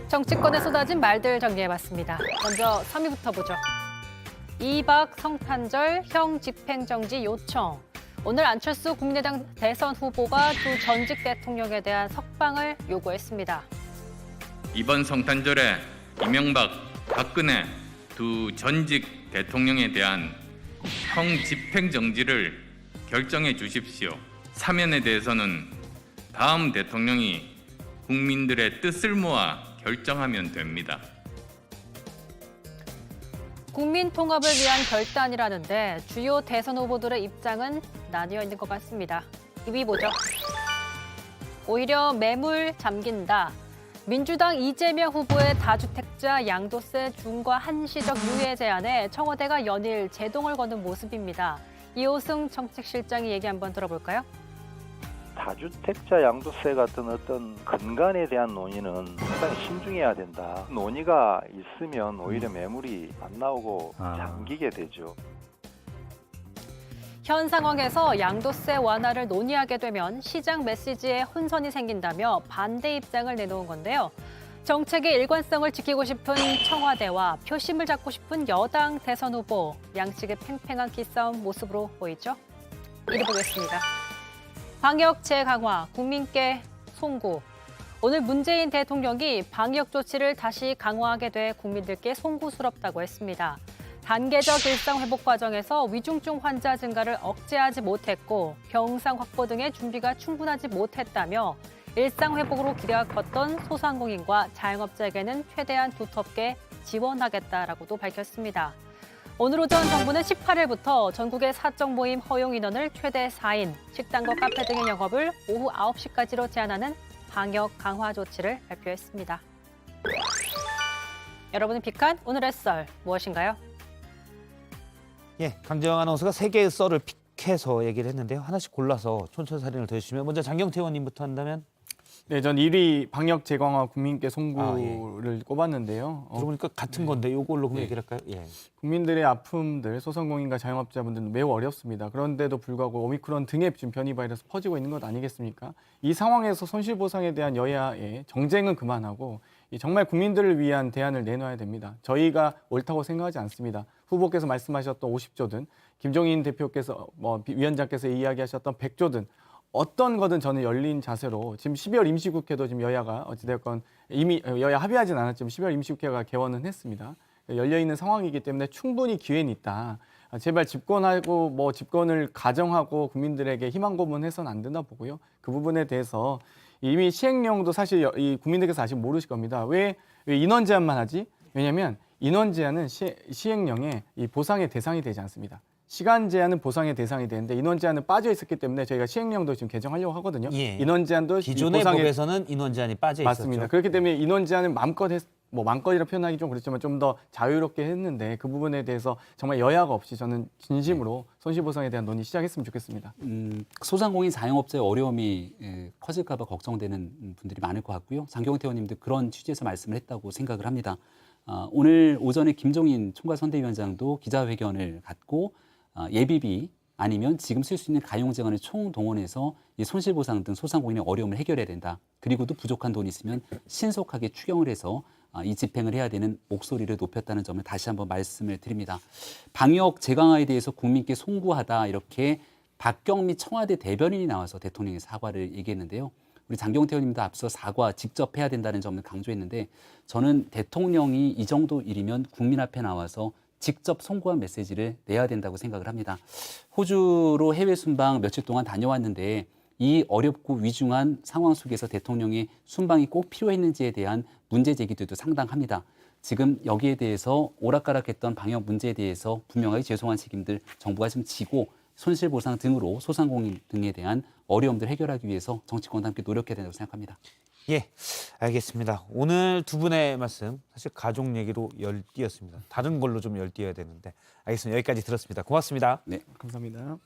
정치권에 쏟아진 말들 정리해봤습니다. 먼저 3위부터 보죠. 이박 성탄절 형 집행정지 요청. 오늘 안철수 국민의당 대선 후보가 두 전직 대통령에 대한 석방을 요구했습니다. 이번 성탄절에 이명박, 박근혜 두 전직 대통령에 대한 형 집행정지를 결정해 주십시오. 사면에 대해서는 다음 대통령이 국민들의 뜻을 모아 결정하면 됩니다. 국민 통합을 위한 결단이라는데 주요 대선 후보들의 입장은 나뉘어 있는 것 같습니다. 2위 보죠. 오히려 매물 잠긴다. 민주당 이재명 후보의 다주택자 양도세 중과 한시적 유예 제한에 청와대가 연일 제동을 거는 모습입니다. 이호승 정책실장의 얘기 한번 들어볼까요? 다주택자 양도세 같은 어떤 근간에 대한 논의는 상당히 신중해야 된다. 논의가 있으면 오히려 매물이 안 나오고 잠기게 되죠. 현 상황에서 양도세 완화를 논의하게 되면 시장 메시지에 혼선이 생긴다며 반대 입장을 내놓은 건데요. 정책의 일관성을 지키고 싶은 청와대와 표심을 잡고 싶은 여당 대선 후보, 양측의 팽팽한 기싸움 모습으로 보이죠? 이리 보겠습니다. 방역 재강화, 국민께 송구. 오늘 문재인 대통령이 방역 조치를 다시 강화하게 돼 국민들께 송구스럽다고 했습니다. 단계적 일상 회복 과정에서 위중증 환자 증가를 억제하지 못했고 병상 확보 등의 준비가 충분하지 못했다며 일상 회복으로 기대가 컸던 소상공인과 자영업자에게는 최대한 두텁게 지원하겠다라고도 밝혔습니다. 오늘 오전 정부는 18일부터 전국의 사적 모임 허용 인원을 최대 4인, 식당과 카페 등의 영업을 오후 9시까지로 제한하는 방역 강화 조치를 발표했습니다. 여러분의 픽한 오늘의 썰 무엇인가요? 예, 강정 아나운서가 세 개의 썰을 픽해서 얘기를 했는데요. 하나씩 골라서 촌철살인을 더해주시면 먼저 장경태 의원님부터 한다면? 네, 전 1위 방역 재강화 국민께 송구를 꼽았는데요. 들어보니까 같은 건데 이걸로 그럼 네. 얘기를 할까요? 예. 국민들의 아픔들, 소상공인과 자영업자분들은 매우 어렵습니다. 그런데도 불구하고 오미크론 등의 지금 변이 바이러스 퍼지고 있는 것 아니겠습니까? 이 상황에서 손실보상에 대한 여야의 정쟁은 그만하고 정말 국민들을 위한 대안을 내놔야 됩니다. 저희가 옳다고 생각하지 않습니다. 후보께서 말씀하셨던 50조든 김종인 대표께서 위원장께서 이야기하셨던 100조든 어떤 거든 저는 열린 자세로 지금 12월 임시국회도 지금 여야가 어찌되었건 이미 여야 합의하진 않았지만 12월 임시국회가 개원은 했습니다. 열려있는 상황이기 때문에 충분히 기회는 있다. 제발 집권하고 집권을 가정하고 국민들에게 희망 고문해서는 안 된다 보고요. 그 부분에 대해서 이미 시행령도 사실 이 국민들께서 아직 모르실 겁니다. 왜 인원 제한만 하지? 왜냐하면 인원 제한은 시행령에 이 보상의 대상이 되지 않습니다. 시간 제한은 보상의 대상이 되는데 인원 제한은 빠져 있었기 때문에 저희가 시행령도 지금 개정하려고 하거든요. 예. 인원 제한도 기존의 법에서는 인원 제한이 빠져 있었죠. 맞습니다. 그렇기 때문에 인원 제한은 마음껏이라 표현하기 좀 그렇지만 좀 더 자유롭게 했는데 그 부분에 대해서 정말 여야가 없이 저는 진심으로 손실보상에 대한 논의 시작했으면 좋겠습니다. 소상공인 자영업자의 어려움이 커질까 봐 걱정되는 분들이 많을 것 같고요. 장경태 의원님도 그런 취지에서 말씀을 했다고 생각을 합니다. 오늘 오전에 김종인 총괄선대위원장도 기자회견을 갖고 예비비 아니면 지금 쓸 수 있는 가용재원을 총동원해서 이 손실보상 등 소상공인의 어려움을 해결해야 된다. 그리고 또 부족한 돈이 있으면 신속하게 추경을 해서 이 집행을 해야 되는 목소리를 높였다는 점을 다시 한번 말씀을 드립니다. 방역 재강화에 대해서 국민께 송구하다 이렇게 박경미 청와대 대변인이 나와서 대통령의 사과를 얘기했는데요. 우리 장경태 의원님도 앞서 사과 직접 해야 된다는 점을 강조했는데 저는 대통령이 이 정도 일이면 국민 앞에 나와서 직접 송구한 메시지를 내야 된다고 생각을 합니다. 호주로 해외 순방 며칠 동안 다녀왔는데 이 어렵고 위중한 상황 속에서 대통령의 순방이 꼭 필요했는지에 대한 문제 제기들도 상당합니다. 지금 여기에 대해서 오락가락했던 방역 문제에 대해서 분명하게 죄송한 책임들 정부가 좀 지고 손실보상 등으로 소상공인 등에 대한 어려움들 해결하기 위해서 정치권과 함께 노력해야 된다고 생각합니다. 예, 알겠습니다. 오늘 두 분의 말씀 사실 가족 얘기로 열띠였습니다. 다른 걸로 좀 열띠여야 되는데 알겠습니다. 여기까지 들었습니다. 고맙습니다. 네, 감사합니다.